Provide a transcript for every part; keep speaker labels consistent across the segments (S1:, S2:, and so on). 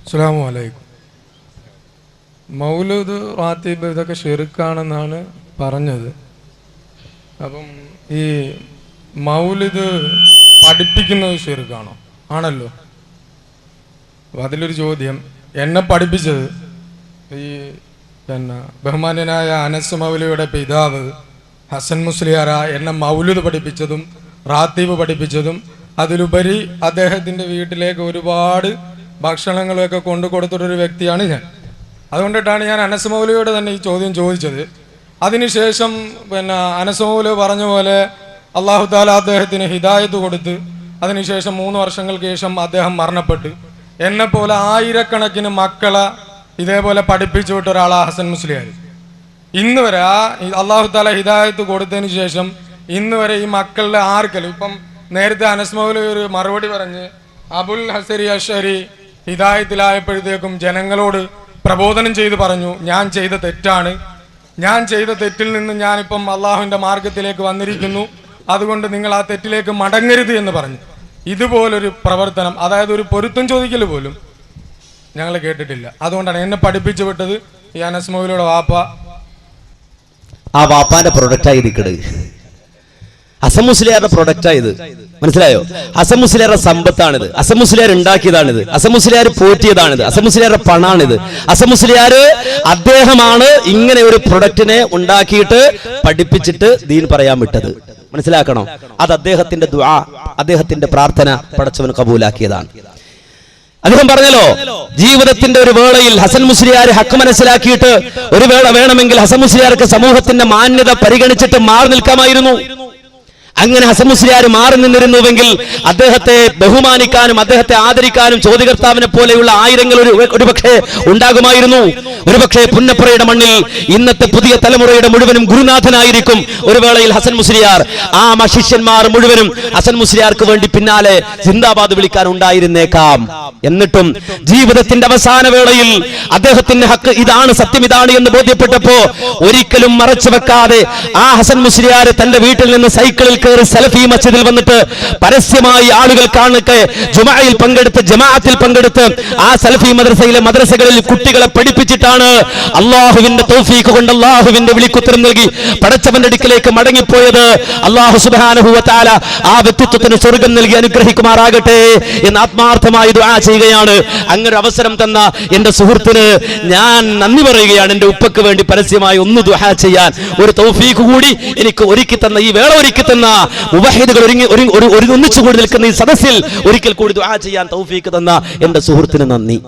S1: അസ്സലാമു അലൈക്കും. മൗലൂദ് റാത്തീബ് ഇതൊക്കെ ഷിർക്കാണെന്നാണ് പറഞ്ഞത്. അപ്പം ഈ മൗലിദ് പഠിപ്പിക്കുന്നത് ഷിർക്കാണോ? ആണല്ലോ. അപ്പം അതിലൊരു ചോദ്യം, എന്നെ പഠിപ്പിച്ചത് ഈ ബഹുമാന്യനായ അനസ് മൗലവിയുടെ പിതാവ് ഹസൻ മുസ്ലിയാർ എന്നെ മൗലിദ് പഠിപ്പിച്ചതും റാത്തീബ് പഠിപ്പിച്ചതും അതിലുപരി അദ്ദേഹത്തിൻ്റെ വീട്ടിലേക്ക് ഒരുപാട് ഭക്ഷണങ്ങളൊക്കെ കൊണ്ടു കൊടുത്തിട്ടൊരു വ്യക്തിയാണ് ഞാൻ. അതുകൊണ്ടിട്ടാണ് ഞാൻ അനസ് മൗലവിയോട് തന്നെ ഈ ചോദ്യം ചോദിച്ചത്. അതിനുശേഷം അനസ് മൗലവി പറഞ്ഞ പോലെ അള്ളാഹു താല അദ്ദേഹത്തിന് ഹിദായത്ത് കൊടുത്ത് അതിനുശേഷം 3 വർഷങ്ങൾക്ക് ശേഷം അദ്ദേഹം മരണപ്പെട്ട് എന്നെപ്പോലെ ആയിരക്കണക്കിന് മക്കളെ ഇതേപോലെ പഠിപ്പിച്ചു വിട്ട ഒരാളാണ് ഹസൻ മുസ്ലിയാർ. ഇന്ന് വരെ അള്ളാഹു താല ഹിദായത്ത് കൊടുത്തതിന് ശേഷം ഇന്ന് വരെ ഈ മക്കളുടെ ആർക്കലും, ഇപ്പം നേരത്തെ അനസ് മൗലവി ഒരു മറുപടി പറഞ്ഞ് അബുൽ ഹസരി അഷ്അരി ഹിദായത്തിലായപ്പോഴത്തേക്കും ജനങ്ങളോട് പ്രബോധനം ചെയ്ത് പറഞ്ഞു, ഞാൻ ചെയ്ത തെറ്റാണ്, ഞാൻ ചെയ്ത തെറ്റിൽ നിന്ന് ഞാനിപ്പം അള്ളാഹുവിൻ്റെ മാർഗത്തിലേക്ക് വന്നിരിക്കുന്നു, അതുകൊണ്ട് നിങ്ങൾ ആ തെറ്റിലേക്ക് മടങ്ങരുത് എന്ന് പറഞ്ഞു. ഇതുപോലൊരു പ്രവർത്തനം, അതായത് ഒരു പൊരുത്തം ചോദിക്കൽ പോലും ഞങ്ങൾ കേട്ടിട്ടില്ല. അതുകൊണ്ടാണ് എന്നെ പഠിപ്പിച്ചു വിട്ടത് ഈ അനസ് മൗലവിയുടെ വാപ്പ.
S2: ആ വാപ്പാന്റെ പ്രൊഡക്റ്റായി നിൽക്കണത് ഹസൻ മുസ്ലിയാരുടെ പ്രൊഡക്റ്റായത്, മനസ്സിലായോ? ഹസൻ മുസ്ലിയാരുടെ സമ്പത്താണിത്, ഹസൻ മുസ്ലിയാർ ഉണ്ടാക്കിയതാണിത്, ഹസൻ മുസ്ലിയാർ പോറ്റിയതാണിത്, ഹസൻ മുസ്ലിയാരുടെ പണാണിത്. ഹസൻ മുസ്ലിയാർ അദ്ദേഹമാണ് ഇങ്ങനെ ഒരു പ്രൊഡക്റ്റിനെ ഉണ്ടാക്കിയിട്ട് പഠിപ്പിച്ചിട്ട് ദീൻ പറയാൻ വിട്ടത്. മനസ്സിലാക്കണം, അത് അദ്ദേഹത്തിന്റെ ദുആ, അദ്ദേഹത്തിന്റെ പ്രാർത്ഥന പടച്ചവൻ കബൂലാക്കിയതാണ്. അദ്ദേഹം പറഞ്ഞല്ലോ, ജീവിതത്തിന്റെ ഒരു വേളയിൽ ഹസൻ മുസ്ലിയാർ ഹക്ക് മനസ്സിലാക്കിയിട്ട് ഒരു വേള വേണമെങ്കിൽ ഹസൻ മുസ്ലിയാർക്ക് സമൂഹത്തിന്റെ മാന്യത പരിഗണിച്ചിട്ട് മാറി നിൽക്കാമായിരുന്നു. അങ്ങനെ ഹസൻ മുസ്ലിയാർ മാറി നിന്നിരുന്നുവെങ്കിൽ അദ്ദേഹത്തെ ബഹുമാനിക്കാനും അദ്ദേഹത്തെ ആദരിക്കാനും ചോദ്യകർത്താവിനെ പോലെയുള്ള ആയിരങ്ങൾ ഒരുപക്ഷെ ഉണ്ടാകുമായിരുന്നു. ഒരുപക്ഷെ പുന്നപ്പുറയുടെ മണ്ണിൽ ഇന്നത്തെ പുതിയ തലമുറയുടെ മുഴുവനും ഗുരുനാഥനായിരിക്കും ഒരു വേളയിൽ ഹസൻ മുസ്ലിയാർ. ആ ശിഷ്യന്മാർ മുഴുവനും ഹസൻ മുസ്ലിയാർക്ക് വേണ്ടി പിന്നാലെ സിന്ദാബാദ് വിളിക്കാൻ ഉണ്ടായിരുന്നേക്കാം. എന്നിട്ടും ജീവിതത്തിന്റെ അവസാന വേളയിൽ അദ്ദേഹത്തിന്റെ ഹക്ക് ഇതാണ്, സത്യം ഇതാണ് എന്ന് ബോധ്യപ്പെട്ടപ്പോ ഒരിക്കലും മറച്ചു വെക്കാതെ ആ ഹസൻ മുസ്ലിയാർ തന്റെ വീട്ടിൽ നിന്ന് സൈക്കിളിൽ സലഫി മസ്ജിദിൽ വന്നിട്ട് പരസ്യമായി ആളുകൾ കാണട്ടെ, ജുമഅയിൽ പങ്കെടുത്ത് ജമാഅത്തിൽ പങ്കെടുത്ത് ആ സലഫി മദ്രസകളിൽ കുട്ടികളെ പഠിപ്പിച്ചിട്ടാണ് അള്ളാഹുവിന്റെ തൗഫീഖ് കൊണ്ട് അള്ളാഹുവിന്റെ വിളിക്കുത്തരം നൽകി പടച്ചവന്റെ അടുക്കലേക്ക് മടങ്ങിപ്പോയത്. അള്ളാഹു സുബ്ഹാനഹു വ തആല ആ വ്യക്തിത്വത്തിന് സ്വർഗം നൽകി അനുഗ്രഹിക്കുമാറാകട്ടെ എന്ന് ആത്മാർത്ഥമായി ദുആ ചെയ്യുകയാണ്. അങ്ങനെ ഒരു അവസരം തന്ന എന്റെ സുഹൃത്തിന് ഞാൻ നന്ദി പറയുകയാണ്. എന്റെ ഉപ്പക്ക് വേണ്ടി പരസ്യമായി ഒന്ന് ദുആ ചെയ്യാൻ ഒരു തൗഫീഖ് കൂടി എനിക്ക് ഒരുക്കി തന്ന, ഈ വേള ഒരുക്കി തന്ന മുവഹിദുകൾ ഒന്നിച്ചുകൂടി നിൽക്കുന്ന ഈ സദസ്സിൽ ഒരിക്കൽ കൂടി ദുആ ചെയ്യാൻ തൗഫീഖ് തന്ന എന്റെ സുഹൃത്തിന് നന്ദി.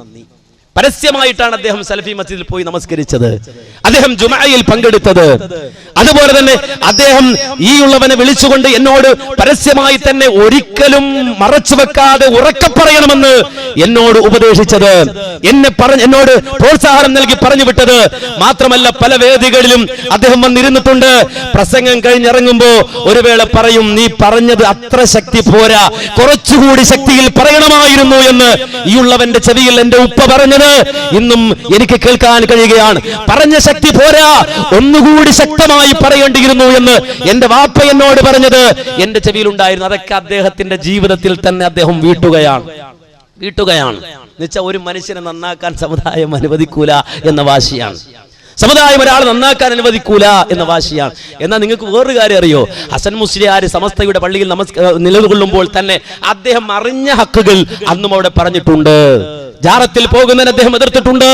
S2: പരസ്യമായിട്ടാണ് അദ്ദേഹം സലഫി മസ്ജിദിൽ പോയി നമസ്കരിച്ചത്, അദ്ദേഹം ജുമഅയിൽ പങ്കെടുത്തത്. അതുപോലെ തന്നെ അദ്ദേഹം ഈ ഉള്ളവനെ വിളിച്ചുകൊണ്ട് എന്നോട് പരസ്യമായി തന്നെ ഒരിക്കലും മറച്ചു വെക്കാതെ ഉറക്കെ പറയണമെന്ന് എന്നോട് ഉപദേശിച്ചത്, എന്നോട് പ്രോത്സാഹനം നൽകി പറഞ്ഞു വിട്ടത്. മാത്രമല്ല പല വേദികളിലും അദ്ദേഹം വന്നിരുന്നിട്ടുണ്ട്. പ്രസംഗം കഴിഞ്ഞിറങ്ങുമ്പോ ഒരു വേള പറയും, നീ പറഞ്ഞത് അത്ര ശക്തി പോരാ, കുറച്ചുകൂടി ശക്തിയിൽ പറയണമായിരുന്നു എന്ന് ഈ ഉള്ളവന്റെ ചെവിയിൽ എന്റെ ഉപ്പ പറഞ്ഞത് ഇന്നും എനിക്ക് കേൾക്കാൻ കഴിയുകയാണ്. പറഞ്ഞ ശക്തി പോരാ, ഒന്നുകൂടി ശക്തമായി പറയേണ്ടിയിരുന്നു എന്ന് എന്റെ വാപ്പ എന്നോട് പറഞ്ഞത് എന്റെ ചെവിയിൽ ഉണ്ടായിരുന്നു. അതൊക്കെ അദ്ദേഹത്തിന്റെ ജീവിതത്തിൽ തന്നെ അദ്ദേഹം വീട്ടുകയാണ്. എന്നുവെച്ചാൽ ഒരു മനുഷ്യനെ നന്നാക്കാൻ സമുദായം അനുവദിക്കൂല എന്ന വാശിയാണ്. സമുദായം ഒരാൾ നന്നാക്കാൻ അനുവദിക്കൂല എന്ന വാശിയാണ്. എന്നാൽ നിങ്ങൾക്ക് വേറൊരു കാര്യം അറിയോ? ഹസൻ മുസ്ലിയാർ സമസ്തയുടെ പള്ളിയിൽ നിലകൊള്ളുമ്പോൾ തന്നെ അദ്ദേഹം അറിഞ്ഞ ഹക്കുകൾ അന്നും അവിടെ പറഞ്ഞിട്ടുണ്ട്. ജാറത്തിൽ പോകുന്നതിന് അദ്ദേഹം എതിർത്തിട്ടുണ്ട്.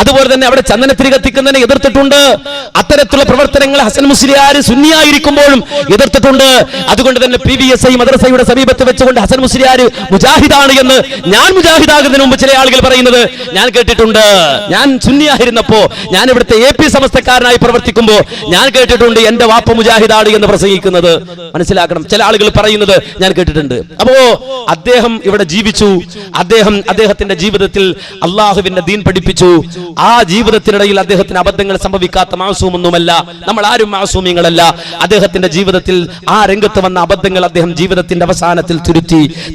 S2: അതുപോലെ തന്നെ അവിടെ ചന്ദനത്തിരി കത്തിക്കുന്നതിനെ എതിർത്തിട്ടുണ്ട്. അത്തരത്തിലുള്ള പ്രവർത്തനങ്ങൾ ഹസൻ മുസ്ലിയാർ സുന്നിയായിരിക്കുമ്പോഴും എതിർത്തിട്ടുണ്ട്. അതുകൊണ്ട് തന്നെ PVSI മദ്രസയുടെ സമീപത്ത് വെച്ചുകൊണ്ട് ഹസൻ മുസ്ലിയാർ മുജാഹിദാണ് എന്ന് ഞാൻ മുജാഹിദാകുന്നതിന് മുമ്പ് ചില ആളുകൾ പറയുന്നത് ഞാൻ കേട്ടിട്ടുണ്ട്. ഞാൻ സുന്നിയായിരുന്നപ്പോ, ഞാൻ ഇവിടുത്തെ AP സമസ്തക്കാരനായി പ്രവർത്തിക്കുമ്പോൾ ഞാൻ കേട്ടിട്ടുണ്ട് എന്റെ വാപ്പ മുജാഹിദാണ് എന്ന് പ്രസംഗിക്കുന്നത്. മനസ്സിലാക്കണം, ചില ആളുകൾ പറയുന്നത് ഞാൻ കേട്ടിട്ടുണ്ട്. അപ്പോ അദ്ദേഹം ഇവിടെ ജീവിച്ചു, അദ്ദേഹത്തിന്റെ ജീവിതത്തിൽ അള്ളാഹുവിന്റെ ദീൻ പഠിപ്പിച്ചു. ആ ജീവിതത്തിനിടയിൽ അദ്ദേഹത്തിന് അബദ്ധങ്ങൾ സംഭവിക്കാത്ത മാസൂമൊന്നുമല്ല, നമ്മൾ ആരും മാസൂമിങ്ങളല്ല. അദ്ദേഹത്തിന്റെ ജീവിതത്തിൽ ആ രംഗത്ത് വന്ന അബദ്ധങ്ങൾ അദ്ദേഹം ജീവിതത്തിന്റെ അവസാനത്തിൽ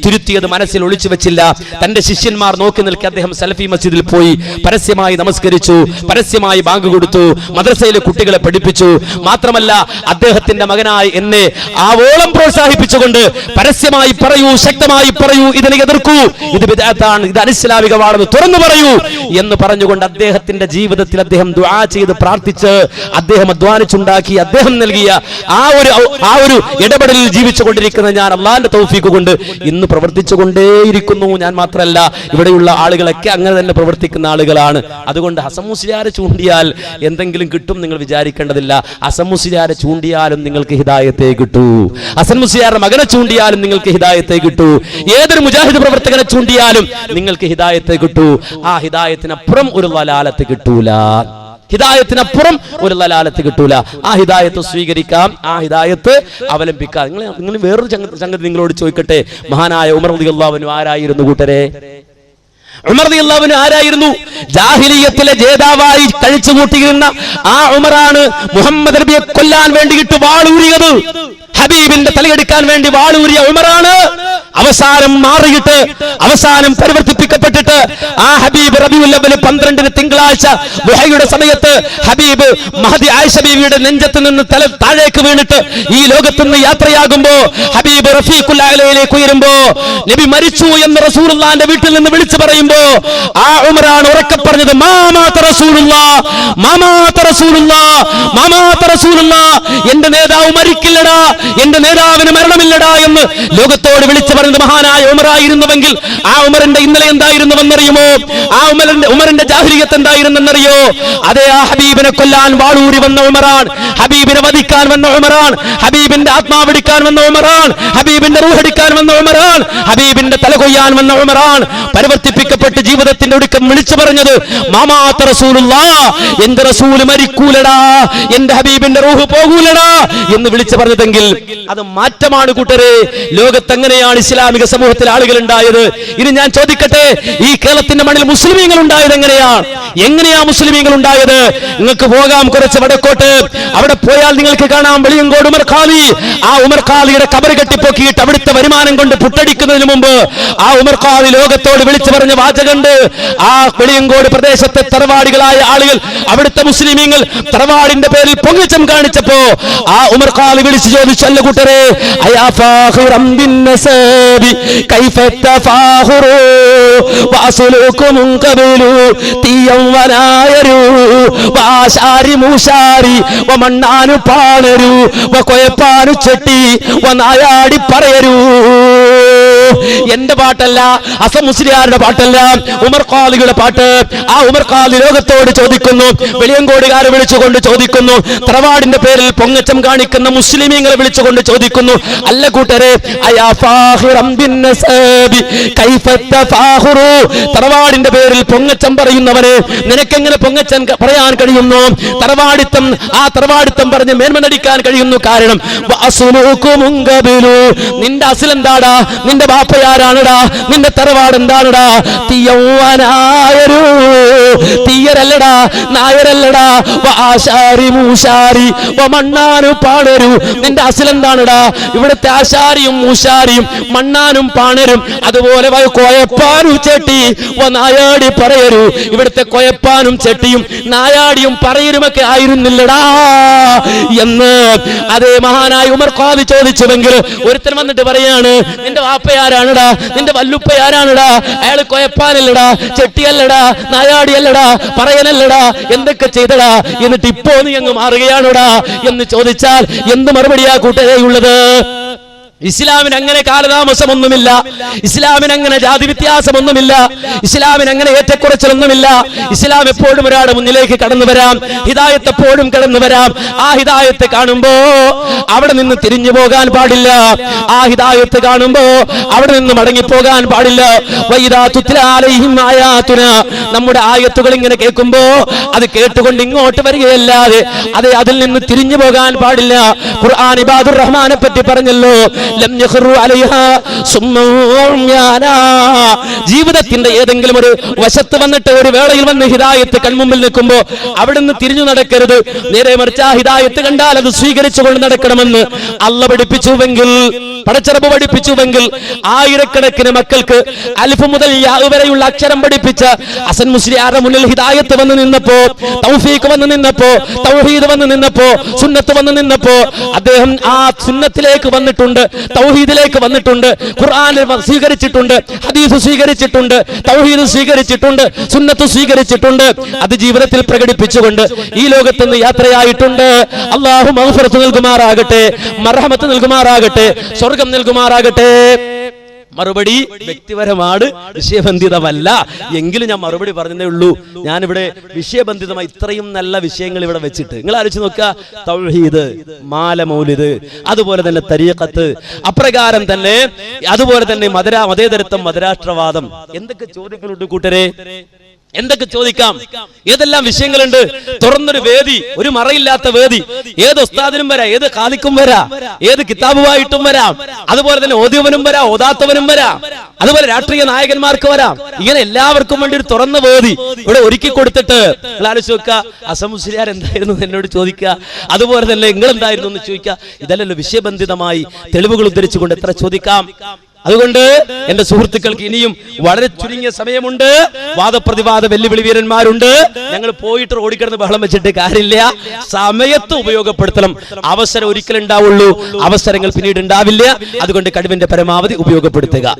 S2: തിരുത്തിയത് മനസ്സിൽ ഒളിച്ചു വെച്ചില്ല. തന്റെ ശിഷ്യന്മാർ നോക്കി നിൽക്കി അദ്ദേഹം സലഫി മസ്ജിദിൽ പോയി പരസ്യമായി നമസ്കരിച്ചു, പരസ്യമായി ബാങ്ക് കൊടുത്തു, മദ്രസയിലെ കുട്ടികളെ പഠിപ്പിച്ചു. മാത്രമല്ല അദ്ദേഹത്തിന്റെ മകനായി എന്നെ ആവോളം പ്രോത്സാഹിപ്പിച്ചുകൊണ്ട് പരസ്യമായി പറയൂ, ശക്തമായി പറയൂ, ഇതിനെ എതിർക്കൂ, ഇത് ബിദ്അത്താണ്, ഇത് അനിസ്ലാമിക കടവാളെന്ന് തുറന്നു പറയൂ എന്ന് പറഞ്ഞുകൊണ്ട് അദ്ദേഹത്തിന്റെ ജീവിതത്തിൽ അദ്ദേഹം ദുആ ചെയ്ത് പ്രാർത്ഥിച്ച് അദ്ദേഹം അധ്വാനിച്ചുണ്ടാക്കി അദ്ദേഹം നൽകിയ ആ ഒരു ഇടപെടലിൽ ജീവിച്ചുകൊണ്ടിരിക്കുന്ന ഞാൻ അള്ളാഹിന്റെ തൗഫീഖ് കൊണ്ട് ഇന്ന് പ്രവർത്തിച്ചുകൊണ്ടേയിരിക്കുന്നു. ഞാൻ മാത്രമല്ല, ഇവിടെയുള്ള ആളുകളൊക്കെ അങ്ങനെ തന്നെ പ്രവർത്തിക്കുന്ന ആളുകളാണ്. അതുകൊണ്ട് ഹസൻ മുസ്ലിയാരെ ചൂണ്ടിയാൽ എന്തെങ്കിലും കിട്ടും നിങ്ങൾ വിചാരിക്കേണ്ടതില്ല. ഹസൻ മുസ്ലിയാരെ ചൂണ്ടിയാലും നിങ്ങൾക്ക് ഹിദായത്തെ കിട്ടൂ. ഹസൻ മുസ്ലിയാരുടെ മകനെ ചൂണ്ടിയാലും നിങ്ങൾക്ക് ഹിദായത്തെ കിട്ടൂ. ഏതൊരു മുജാഹിദ് പ്രവർത്തകനെ ചൂണ്ടിയാലും നിങ്ങൾക്ക് ഹിദായത്തെ കിട്ടൂ. ആ ഹിദായത്തിനപ്പുറം ഒരു ലലാലത്ത് കിട്ടൂല. ഹിദായത്തിനപ്പുറം ഒരു ലലാലത്ത് കിട്ടൂല. ആ ഹിദായത്ത് സ്വീകരിക്കാം, ആ ഹിദായത്ത് അവലംബിക്കാം. നിങ്ങൾ വേറൊരു സംഗതി നിങ്ങളോട് ചോദിക്കട്ടെ. മഹാനായ ഉമർ റളിയല്ലാഹു അൻഹു ആരായിരുന്നു കൂട്ടരെ? ഉമർ റളിയല്ലാഹു അൻഹു ആരായിരുന്നു? ജാഹിലിയ്യത്തിലെ ജേതാവായി കഴിച്ചുകൂട്ടിയിരുന്ന ആ ഉമറാണ് മുഹമ്മദ് നബിയെ കൊല്ലാൻ വേണ്ടിയിട്ട് വാളൂരിയത്. ഹബീബിന്റെ തലയെടുക്കാൻ വേണ്ടി വാളൂരിയ ഉമറാണ്. അവസാനം മാറിയിട്ട് അവസാനം പരിവർത്തിപ്പിക്കപ്പെട്ടിട്ട് ആ ഹബീബ് റബീഉൽ അവ്വൽ 12 തിങ്കളാഴ്ച ദുഹയുടെ സമയത്ത് ഹബീബ് മഹദി ആയിഷ ബീവിയുടെ നെഞ്ചത്ത് നിന്ന് തല താഴേക്ക് വീണിട്ട് ഈ ലോകത്ത് നിന്ന് യാത്രയാകുമ്പോ ഹബീബ് റഫീഖുൽ അലയിലേക്ക് ഉയരുമ്പോ നബി മരിച്ചു എന്ന് റസൂലുള്ളാഹിന്റെ വീട്ടിൽ നിന്ന് വിളിച്ചു പറയുമ്പോ ആ ഉമറാണ് ഉറക്കെ പറഞ്ഞത്, മാമാത റസൂലുള്ളാഹ്, മാമാത റസൂലുള്ളാഹ്, മാമാത റസൂലുള്ളാഹ്, എന്റെ നേതാവ് മരിക്കില്ലടാ, എന്റെ നേതാവിന് മരണമില്ലടാ എന്ന് ലോകത്തോട് വിളിച്ചു പറഞ്ഞത് മഹാനായ ഉമറായിരുന്നുവെങ്കിൽ ആ ഉമറിന്റെ ഇന്നലെ എന്തായിരുന്നുവെന്നറിയുമോ? ആ ഉമറിന്റെ ജാഹിലിയ്യത്ത് എന്തായിരുന്നെന്നറിയോ? അതേ ആ ഹബീബിനെ കൊല്ലാൻ വാളൂരി വന്ന ഉമറാൻ, ഹബീബിനെ വധിക്കാൻ വന്ന ഉമറാൻ, ഹബീബിന്റെ ആത്മാവെടുക്കാൻ വന്ന ഉമറാൻ, ഹബീബിന്റെ റൂഹെടുക്കാൻ വന്ന ഉമറാൻ, ഹബീബിന്റെ തല കൊയ്യാൻ വന്ന ഉമറാൻ പരിവർത്തിപ്പിക്കപ്പെട്ട് ജീവിതത്തിന്റെ ഒടുക്കം വിളിച്ചു പറഞ്ഞത് മാമാത റസൂലുള്ളാഹ്, എന്റെ റസൂൽ മരിക്കൂലടാ, എന്റെ ഹബീബിന്റെ റൂഹ് പോകൂലടാ എന്ന് വിളിച്ചു പറഞ്ഞതെങ്കിൽ അത് മാറ്റമാണ് കൂട്ടരെ. ലോകത്ത് എങ്ങനെയാണ് ഇസ്ലാമിക സമൂഹത്തിൽ ആളുകൾ ഉണ്ടായത്? ഇനി ഞാൻ ചോദിക്കട്ടെ, ഈ കേരളത്തിന്റെ മണ്ണിൽ മുസ്ലിമീങ്ങൾ ഉണ്ടായത് എങ്ങനെയാ മുസ്ലിമീങ്ങൾ ഉണ്ടായത്? നിങ്ങൾക്ക് പോകാം കുറച്ച് വടക്കോട്ട്. അവിടെ പോയാൽ നിങ്ങൾക്ക് കാണാം വെളിയങ്കോട് ഉമർ ഖാലി. ആ ഉമർ ഖാലിയുടെ കബർ കെട്ടിപ്പൊക്കിയിട്ട് അവിടുത്തെ വരുമാനം കൊണ്ട് പുട്ടടിക്കുന്നതിന് മുമ്പ് ആ ഉമർ ഖാലി ലോകത്തോട് വിളിച്ചു പറഞ്ഞ വാചകണ്ട്. ആ വെളിയങ്കോട് പ്രദേശത്തെ തറവാടികളായ ആളുകൾ, അവിടുത്തെ മുസ്ലിമീങ്ങൾ തറവാടിന്റെ പേരിൽ പൊങ്ങച്ചം കാണിച്ചപ്പോ ആ ഉമർ ഖാലി വിളിച്ചു ചോദിച്ചു, അല്ല കൂട്ടരെ, അയാ ഫാഖിറം ബിന്നസബി കൈഫ തഫാഖുറു വഅസ്ലുകും ഖബലു തീയം വനായരു വാശാരി മൂശാരി വമണ്ണാനു പാണരു വകൊയപ്പാനു ചെട്ടി വനായാടി പറയരു. എന്റെ പാട്ടല്ല, ഹസൻ മുസ്ലിയാരുടെ പാട്ടല്ല, ഉമർ ഖാലിയുടെ പാട്ട്. ആ ഉമർ ഖാലി ലോകത്തോട് ചോദിക്കുന്നു, വെളിയങ്കോടുകാരെ വിളിച്ചുകൊണ്ട് ചോദിക്കുന്നു, തറവാടിന്റെ പേരിൽ പൊങ്ങച്ചം കാണിക്കുന്ന മുസ്ലിമീങ്ങളെ വിളിച്ചുകൊണ്ട് ചോദിക്കുന്നു, അല്ല കൂട്ടരെ, അയാ ഫാഖിറം ബിന്നസബി കൈഫ തഫാഖുറു, തറവാടിന്റെ പേരിൽ പൊങ്ങച്ചം പറയുന്നവനെ നിനക്കെങ്ങനെ പൊങ്ങച്ചം പറയാൻ കഴിയുന്നു? തറവാടിത്തം, ആ തറവാടിത്തം പറഞ്ഞ് മേന്മ നടിക്കാൻ കഴിയുന്നു. കാരണം നിന്റെ അസിൽ എന്താടാ? നിന്റെ ബാപ്പയാരാണടാ? നിന്റെ തറവാട് എന്താണടാ? തീയവനായരു, തീയരല്ലടാ, നായരല്ലടാ, ആശാരി മൂശാരി മണ്ണാനും പാണരും. നിന്റെ അസിൽ എന്താണടാ? ഇവിടുത്തെ ആശാരിയും മൂശാരിയും മണ്ണാനും പാണരും, അതുപോലെ കൊയപ്പാനും ചെട്ടി നായാടി പറയരു. ഇവിടുത്തെ കൊയപ്പാനും ചെട്ടിയും നായാടിയും പറയരുമൊക്കെ ആയിരുന്നില്ലടാ എന്ന് അതേ മഹാനായ ഉമർ ഖാലി ചോദിച്ചുവെങ്കിൽ ഒരുത്തൻ വന്നിട്ട് പറയാണ്, നിന്റെ വാപ്പയാരാണടാ? നിന്റെ വല്ലുപ്പയാരാണടാ? അയാൾ കൊയപ്പാനല്ലടാ, ചെട്ടിയല്ലടാ, നായാടിയല്ലടാ, പറയനല്ലടാ, എന്തൊക്കെ ചെയ്തടാ, എന്നിട്ട് ഇപ്പോ നീ അങ്ങ് മാറുകയാണോടാ എന്ന് ചോദിച്ചാൽ എന്ത് മറുപടിയാ കൂട്ടരെയുള്ളത്? ഇസ്ലാമിന് അങ്ങനെ കാലതാമസമൊന്നുമില്ല, ഇസ്ലാമിന് അങ്ങനെ ജാതി വ്യത്യാസമൊന്നുമില്ല, ഇസ്ലാമിന് അങ്ങനെ ഏറ്റക്കുറച്ചിലൊന്നുമില്ല. ഇസ്ലാം എപ്പോഴും ഒരാളുടെ മുന്നിലേക്ക് കടന്നു വരാം, ഹിദായത്ത് എപ്പോഴും കടന്നു വരാം. ആ ഹിദായത്ത് കാണുമ്പോ അവിടെ നിന്ന് തിരിഞ്ഞു പോകാൻ പാടില്ല. ആ ഹിദായത്ത് കാണുമ്പോ അവിടെ നിന്ന് മടങ്ങിപ്പോകാൻ പാടില്ല. വൈദാ തുത്ലാ അലൈഹിം ആയാതുനാ, നമ്മുടെ ആയത്തുകൾ ഇങ്ങനെ കേൾക്കുമ്പോ അത് കേട്ടുകൊണ്ട് ഇങ്ങോട്ട് വരികയല്ലാതെ അതെ അതിൽ നിന്ന് തിരിഞ്ഞു പോകാൻ പാടില്ല. ഖുർആൻ ഇബാദുർ റഹ്മാനെ പറ്റി പറഞ്ഞല്ലോ, ജീവിതത്തിന്റെ ഏതെങ്കിലും ഒരു വശത്ത് വന്നിട്ട് ഒരു വേളയിൽ വന്ന് ഹിദായത്ത് കൺമുമ്പിൽ നിൽക്കുമ്പോ അവിടെ നിന്ന് തിരിഞ്ഞു നടക്കരുത്. നേരെ മറിച്ച് ആ ഹിദായത്ത് കണ്ടാൽ അത് സ്വീകരിച്ചുകൊണ്ട് നടക്കണമെന്ന് അള്ളാഹു പഠിപ്പിച്ചുവെങ്കിൽ പടച്ചറബ് പഠിപ്പിച്ചുവെങ്കിൽ ആയിരക്കണക്കിന് മക്കൾക്ക് അലിഫ് മുതൽ യാ വരെയുള്ള അക്ഷരം പഠിപ്പിച്ച ഹസൻ മുസ്ലിയാരുടെ മുന്നിൽ ഹിദായത്ത് വന്ന് നിന്നപ്പോ, തൗഫീഖ് വന്ന് നിന്നപ്പോ, തൗഹീദ് വന്ന് നിന്നപ്പോ, സുന്നത്ത് വന്ന് നിന്നപ്പോ അദ്ദേഹം ആ സുന്നത്തിലേക്ക് വന്നിട്ടുണ്ട്, തൗഹീദിലേക്ക് വന്നിട്ടുണ്ട്, ഖുർആൻ സ്വീകരിച്ചിട്ടുണ്ട്, ഹദീസ് സ്വീകരിച്ചിട്ടുണ്ട്, തൗഹീദ് സ്വീകരിച്ചിട്ടുണ്ട്, സുന്നത്ത് സ്വീകരിച്ചിട്ടുണ്ട്. അത് ജീവിതത്തിൽ പ്രകടിപ്പിച്ചുകൊണ്ട് ഈ ലോകത്ത് നിന്ന് യാത്രയായിട്ടുണ്ട്. അല്ലാഹു മഗ്ഫിറത്ത് നൽകുമാറാകട്ടെ, മർഹമത്ത് നൽകുമാറാകട്ടെ, സ്വർഗം നൽകുമാറാകട്ടെ. മറുപടി വ്യക്തിപരമാണ്, വിഷയബന്ധിതമല്ല. എങ്കിലും ഞാൻ മറുപടി പറഞ്ഞതേ ഉള്ളൂ. ഞാനിവിടെ വിഷയബന്ധിതമായി ഇത്രയും നല്ല വിഷയങ്ങൾ ഇവിടെ വെച്ചിട്ട് നിങ്ങൾ ആലോചിച്ച് നോക്കുക. തൗഹീദ്, മാല മൗലിദ്, അതുപോലെ തന്നെ തരീഖത്ത്, അപ്രകാരം തന്നെ അതുപോലെ തന്നെ മതേതരത്വം, മതരാഷ്ട്രവാദം, എന്തൊക്കെ ചോദ്യങ്ങളുണ്ട് കൂട്ടരെ, എന്തൊക്കെ ചോദിക്കാം, ഏതെല്ലാം വിഷയങ്ങളുണ്ട്. തുറന്നൊരു വേദി, ഒരു മറയില്ലാത്ത വേദി. ഏത് ഉസ്താദിനും വരാം, ഏത് ഖാദിക്കും വരാം, ഏത് കിതാബുമായിട്ടും വരാം, അതുപോലെ തന്നെ ഓതിയവനും വരാം, ഓതാത്തവനും വരാം, അതുപോലെ രാഷ്ട്രീയ നായകന്മാർക്ക് വരാം. ഇങ്ങനെ എല്ലാവർക്കും വേണ്ടി ഒരു തുറന്ന വേദി ഇവിടെ ഒരുക്കി കൊടുത്തിട്ട് ആലോചിച്ച് നോക്കുക. ഹസൻ മുസ്ലിയാർ എന്തായിരുന്നു എന്നോട് ചോദിക്കുക, അതുപോലെ തന്നെ നിങ്ങൾ എന്തായിരുന്നു എന്ന് ചോദിക്കുക. ഇതല്ലല്ലോ വിഷയബന്ധിതമായി തെളിവുകൾ ഉദ്ധരിച്ചുകൊണ്ട് എത്ര ചോദിക്കാം. അതുകൊണ്ട് എന്റെ സുഹൃത്തുക്കൾക്ക് ഇനിയും വളരെ ചുരുങ്ങിയ സമയമുണ്ട്. വാദപ്രതിവാദ വെല്ലുവിളി വീരന്മാരുണ്ട്. ഞങ്ങൾ പോയിട്ട് ഓടിക്കിടന്ന് ബഹളം വെച്ചിട്ട് കാര്യമില്ല. സമയത്ത് ഉപയോഗപ്പെടുത്തണം. അവസരം ഒരിക്കലും ഉണ്ടാവുള്ളൂ, അവസരങ്ങൾ പിന്നീട് ഉണ്ടാവില്ല. അതുകൊണ്ട് കഴിവിന്റെ പരമാവധി ഉപയോഗപ്പെടുത്തുക.